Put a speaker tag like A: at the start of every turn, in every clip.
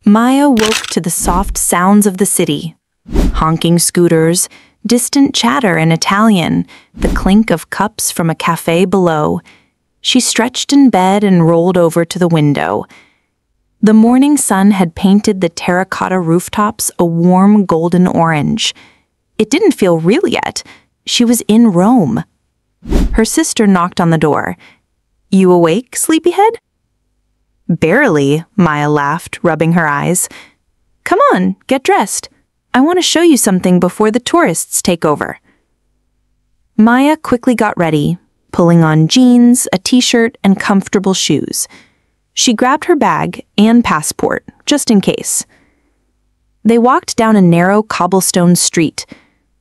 A: Maya woke to the soft sounds of the city. Honking scooters, distant chatter in Italian, the clink of cups from a café below. She stretched in bed and rolled over to the window. The morning sun had painted the terracotta rooftops a warm golden orange. It didn't feel real yet. She was in Rome. Her sister knocked on the door. "You awake, sleepyhead?" "Barely," Maya laughed, rubbing her eyes. "Come on, get dressed. I want to show you something before the tourists take over." Maya quickly got ready, pulling on jeans, a t-shirt, and comfortable shoes. She grabbed her bag and passport, just in case. They walked down a narrow cobblestone street.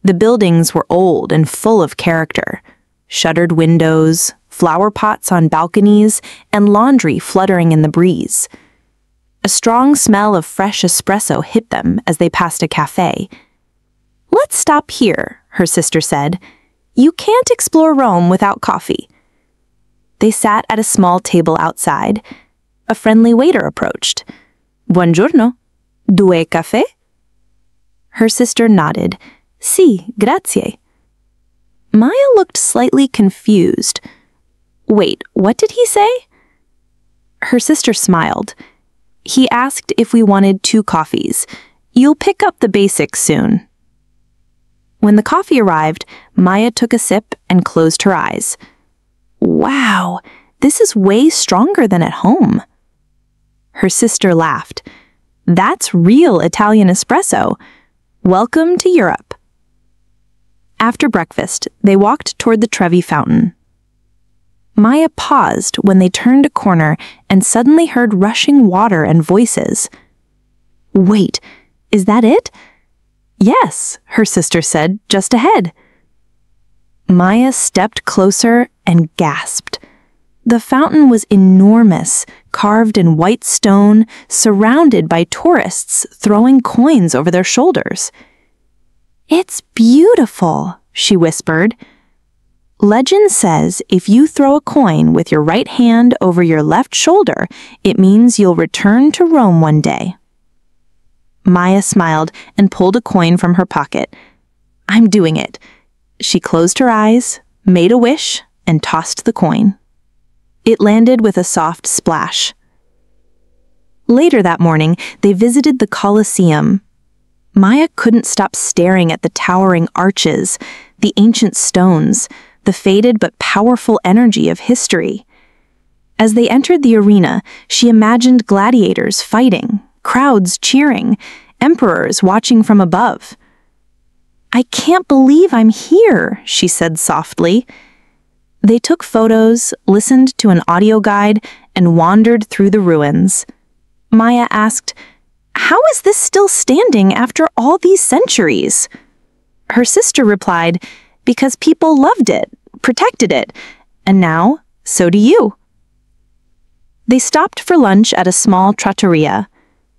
A: The buildings were old and full of character. Shuttered windows, flower pots on balconies, and laundry fluttering in the breeze. A strong smell of fresh espresso hit them as they passed a café. "Let's stop here," her sister said. "You can't explore Rome without coffee." They sat at a small table outside. A friendly waiter approached. "Buongiorno. Due café?" Her sister nodded. "Sì, grazie." Maya looked slightly confused. "Wait, what did he say?" Her sister smiled. "He asked if we wanted 2 coffees. You'll pick up the basics soon." When the coffee arrived, Maya took a sip and closed her eyes. "Wow, this is way stronger than at home." Her sister laughed. "That's real Italian espresso. Welcome to Europe." After breakfast, they walked toward the Trevi fountain. Maya paused when they turned a corner and suddenly heard rushing water and voices. "Wait, is that it?" "Yes," her sister said, "just ahead." Maya stepped closer and gasped. The fountain was enormous, carved in white stone, surrounded by tourists throwing coins over their shoulders. "It's beautiful," she whispered. "Legend says if you throw a coin with your right hand over your left shoulder, it means you'll return to Rome one day." Maya smiled and pulled a coin from her pocket. "I'm doing it." She closed her eyes, made a wish, and tossed the coin. It landed with a soft splash. Later that morning, they visited the Colosseum. Maya couldn't stop staring at the towering arches, the ancient stones, the faded but powerful energy of history. As they entered the arena, she imagined gladiators fighting, crowds cheering, emperors watching from above. "I can't believe I'm here," she said softly. They took photos, listened to an audio guide, and wandered through the ruins. Maya asked, "How is this still standing after all these centuries?" Her sister replied, "Because people loved it, protected it, and now, so do you." They stopped for lunch at a small trattoria.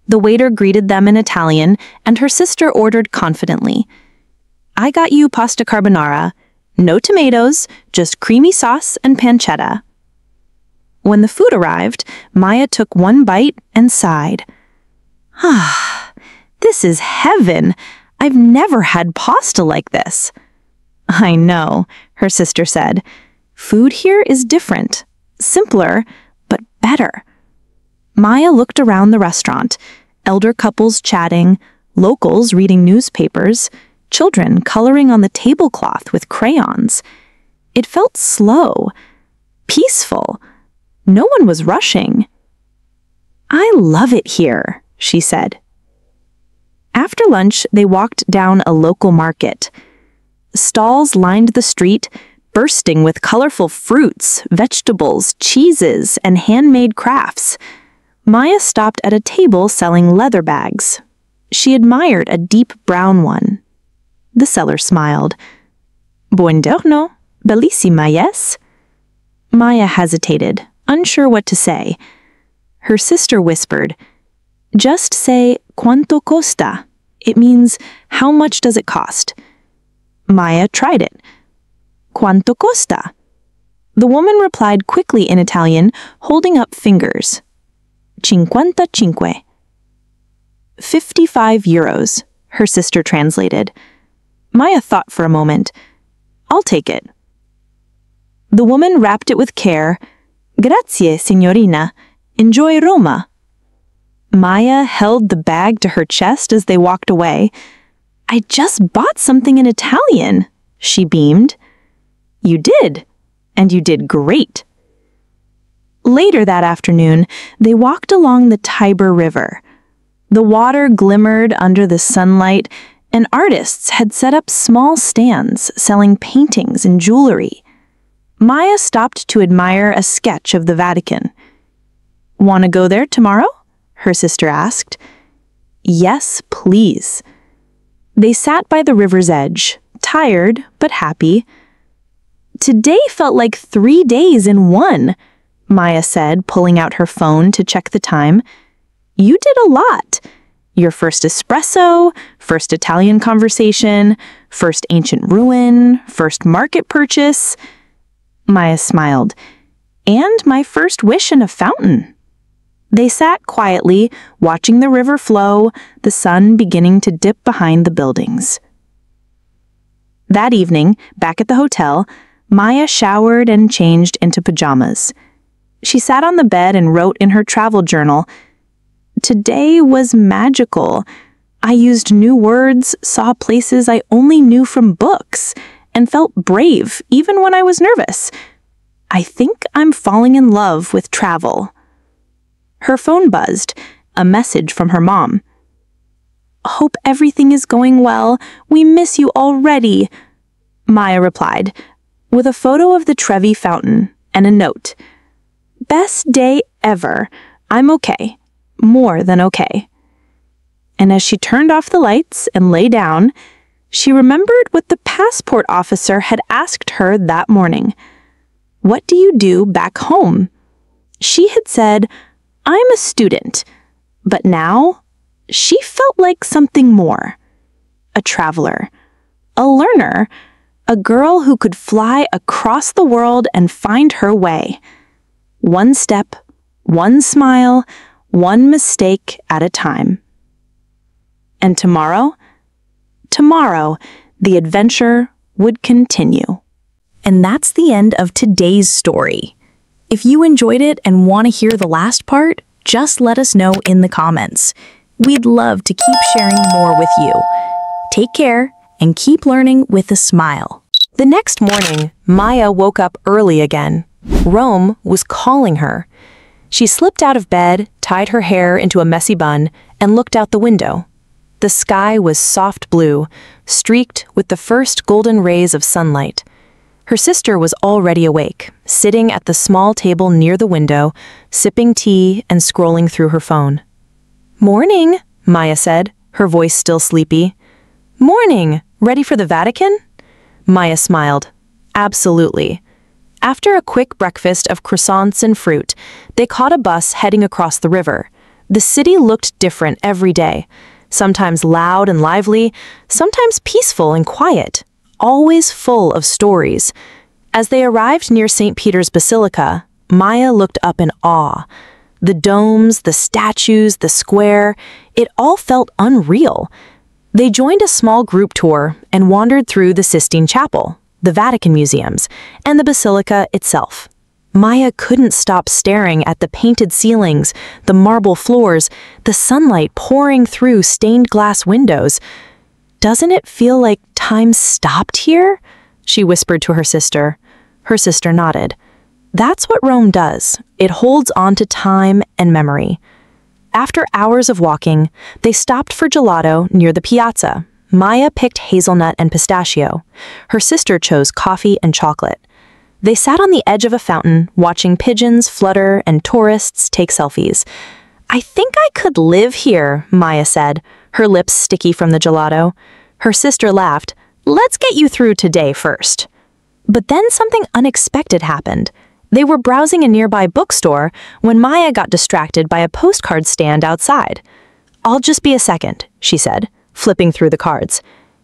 A: The waiter greeted them in Italian, and her sister ordered confidently, "I got you pasta carbonara. No tomatoes, just creamy sauce and pancetta." When the food arrived, Maya took one bite and sighed. "Ah, this is heaven. I've never had pasta like this." "I know," her sister said. "Food here is different, simpler, but better." Maya looked around the restaurant, elder couples chatting, locals reading newspapers, children coloring on the tablecloth with crayons. It felt slow, peaceful. No one was rushing. "I love it here," she said. After lunch, they walked down a local market. Stalls lined the street, bursting with colorful fruits, vegetables, cheeses, and handmade crafts. Maya stopped at a table selling leather bags. She admired a deep brown one. The seller smiled. "Buongiorno, bellissima, yes?" Maya hesitated, unsure what to say. Her sister whispered, "Just say, quanto costa? It means, how much does it cost?" Maya tried it. "Quanto costa?" The woman replied quickly in Italian, holding up fingers. "55." €25, her sister translated. Maya thought for a moment. I'll take it. The woman wrapped it with care. Grazie, signorina. Enjoy Roma. Maya held the bag to her chest as they walked away. I just bought something in Italian, she beamed. You did, and you did great. Later that afternoon, they walked along the Tiber River. The water glimmered under the sunlight, and artists had set up small stands selling paintings and jewelry. Maya stopped to admire a sketch of the Vatican. Want to go there tomorrow? Her sister asked. Yes, please. They sat by the river's edge, tired but happy. Today felt like 3 days in one, Maya said, pulling out her phone to check the time. You did a lot. Your first espresso, first Italian conversation, first ancient ruin, first market purchase. Maya smiled. And my first wish in a fountain. They sat quietly, watching the river flow, the sun beginning to dip behind the buildings. That evening, back at the hotel, Maya showered and changed into pajamas. She sat on the bed and wrote in her travel journal, Today was magical. I used new words, saw places I only knew from books, and felt brave even when I was nervous. I think I'm falling in love with travel. Her phone buzzed, a message from her mom. Hope everything is going well. We miss you already, Maya replied, with a photo of the Trevi fountain and a note. Best day ever. I'm okay. More than okay. And as she turned off the lights and lay down, she remembered what the passport officer had asked her that morning. What do you do back home? She had said, I'm a student, but now she felt like something more. A traveler, a learner, a girl who could fly across the world and find her way. One step, one smile, one mistake at a time. And tomorrow? Tomorrow, the adventure would continue. And that's the end of today's story. If you enjoyed it and want to hear the last part, just let us know in the comments. We'd love to keep sharing more with you. Take care and keep learning with a smile. The next morning, Maya woke up early again. Rome was calling her. She slipped out of bed, tied her hair into a messy bun, and looked out the window. The sky was soft blue, streaked with the first golden rays of sunlight. Her sister was already awake, sitting at the small table near the window, sipping tea and scrolling through her phone. Morning, Maya said, her voice still sleepy. Morning, ready for the Vatican? Maya smiled. Absolutely. After a quick breakfast of croissants and fruit, they caught a bus heading across the river. The city looked different every day, sometimes loud and lively, sometimes peaceful and quiet, always full of stories. As they arrived near St. Peter's Basilica, Maya looked up in awe. The domes, the statues, the square, it all felt unreal. They joined a small group tour and wandered through the Sistine Chapel, the Vatican museums, and the basilica itself. Maya couldn't stop staring at the painted ceilings, the marble floors, the sunlight pouring through stained glass windows. Doesn't it feel like time stopped here? She whispered to her sister. Her sister nodded. That's what Rome does. It holds on to time and memory. After hours of walking, they stopped for gelato near the piazza. Maya picked hazelnut and pistachio. Her sister chose coffee and chocolate. They sat on the edge of a fountain, watching pigeons flutter and tourists take selfies. I think I could live here, Maya said, her lips sticky from the gelato. Her sister laughed. Let's get you through today first. But then something unexpected happened. They were browsing a nearby bookstore when Maya got distracted by a postcard stand outside. I'll just be a second, she said, flipping through the cards.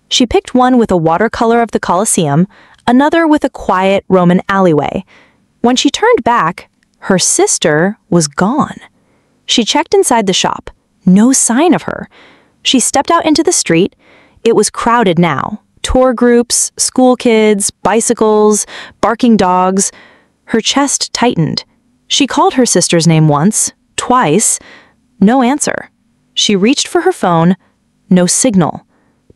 A: She picked one with a watercolor of the Colosseum, another with a quiet Roman alleyway. When she turned back, her sister was gone. She checked inside the shop. No sign of her. She stepped out into the street. It was crowded now. Tour groups, school kids, bicycles, barking dogs. Her chest tightened. She called her sister's name once, twice. No answer. She reached for her phone. No signal.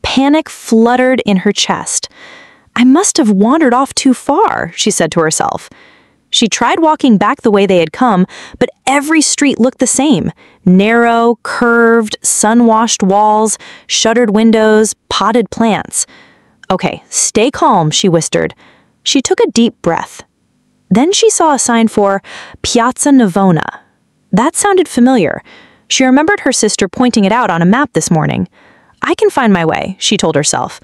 A: Panic fluttered in her chest. I must have wandered off too far, she said to herself. She tried walking back the way they had come, but every street looked the same. Narrow, curved, sun-washed walls, shuttered windows, potted plants. Okay, stay calm, she whispered. She took a deep breath. Then she saw a sign for Piazza Navona. That sounded familiar. She remembered her sister pointing it out on a map this morning. I can find my way, she told herself.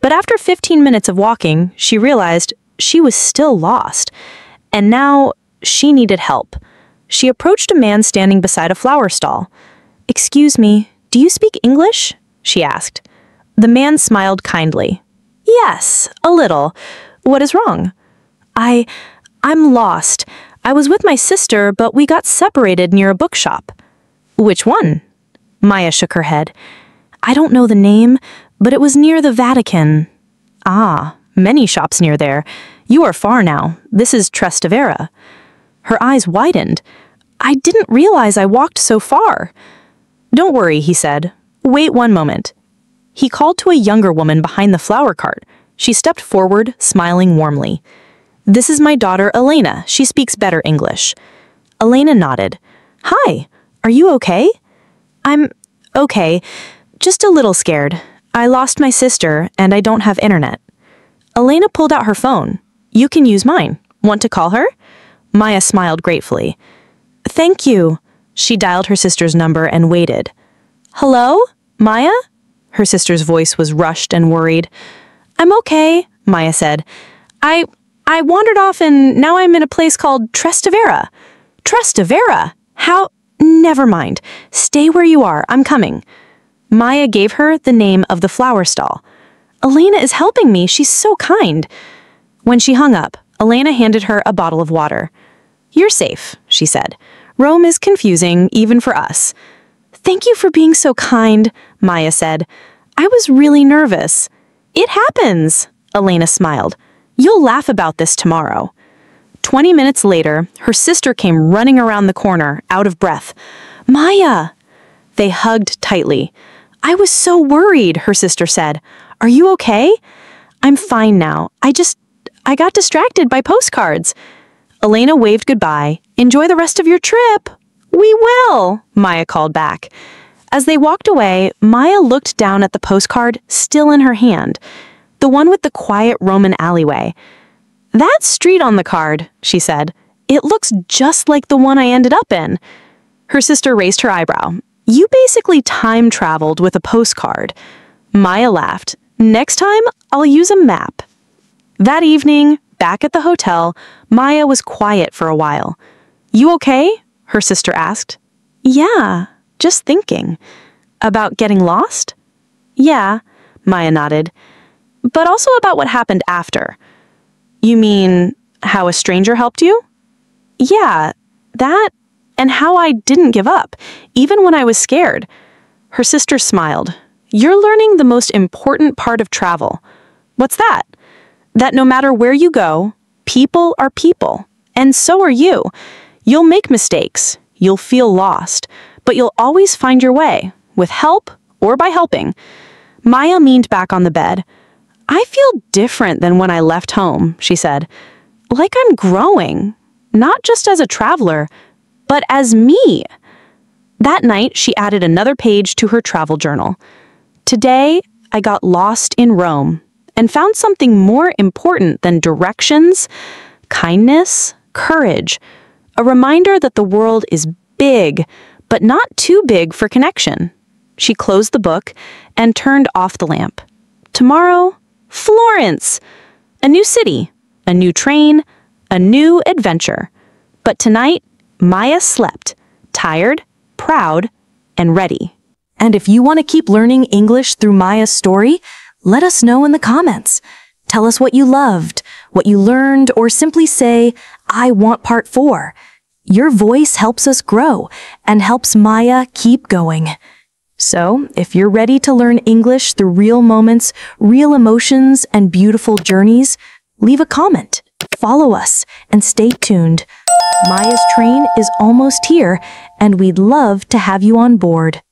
A: But after 15 minutes of walking, she realized she was still lost. And now she needed help. She approached a man standing beside a flower stall. "Excuse me, do you speak English?" she asked. The man smiled kindly. "Yes, a little. What is wrong?" I'm lost. I was with my sister, but we got separated near a bookshop." "Which one?" Maya shook her head. "I don't know the name, but it was near the Vatican." "Ah, many shops near there. You are far now. This is Trastevere." Her eyes widened. "I didn't realize I walked so far." "Don't worry," he said. "Wait one moment." He called to a younger woman behind the flower cart. She stepped forward, smiling warmly. "This is my daughter, Elena. She speaks better English." Elena nodded. "Hi, are you okay?" "I'm okay, just a little scared. I lost my sister, and I don't have internet." Elena pulled out her phone. "You can use mine. Want to call her?" Maya smiled gratefully. "Thank you." She dialed her sister's number and waited. "Hello, Maya?" Her sister's voice was rushed and worried. "I'm okay," Maya said. I wandered off and now I'm in a place called Trastevere." "Trastevere? How? Never mind. Stay where you are. I'm coming." Maya gave her the name of the flower stall. "Elena is helping me. She's so kind." When she hung up, Elena handed her a bottle of water. "You're safe," she said. "Rome is confusing, even for us." "Thank you for being so kind," Maya said. "I was really nervous." "It happens," Elena smiled. "You'll laugh about this tomorrow." 20 minutes later, her sister came running around the corner, out of breath. "Maya!" They hugged tightly. "I was so worried," her sister said. "Are you okay?" "I'm fine now. I got distracted by postcards." Elena waved goodbye. "Enjoy the rest of your trip." "We will," Maya called back. As they walked away, Maya looked down at the postcard still in her hand, the one with the quiet Roman alleyway. "That street on the card," she said. "It looks just like the one I ended up in." Her sister raised her eyebrow. "You basically time traveled with a postcard." Maya laughed. "Next time, I'll use a map." That evening, back at the hotel, Maya was quiet for a while. "You okay?" her sister asked. "Yeah, just thinking." "About getting lost?" "Yeah," Maya nodded. "But also about what happened after." "You mean how a stranger helped you?" "Yeah, that, and how I didn't give up, even when I was scared." Her sister smiled. "You're learning the most important part of travel." "What's that?" "That no matter where you go, people are people, and so are you. You'll make mistakes, you'll feel lost, but you'll always find your way, with help or by helping." Maya leaned back on the bed. "I feel different than when I left home," she said. "Like I'm growing, not just as a traveler, but as me." That night, she added another page to her travel journal. "Today, I got lost in Rome and found something more important than directions, kindness, courage, a reminder that the world is big, but not too big for connection." She closed the book and turned off the lamp. Tomorrow, Florence! A new city, a new train, a new adventure. But tonight, Maya slept, tired, proud, and ready. And if you want to keep learning English through Maya's story, let us know in the comments. Tell us what you loved, what you learned, or simply say, "I want part 4. Your voice helps us grow and helps Maya keep going. So, if you're ready to learn English through real moments, real emotions, and beautiful journeys, leave a comment, follow us, and stay tuned. Maya's train is almost here, and we'd love to have you on board.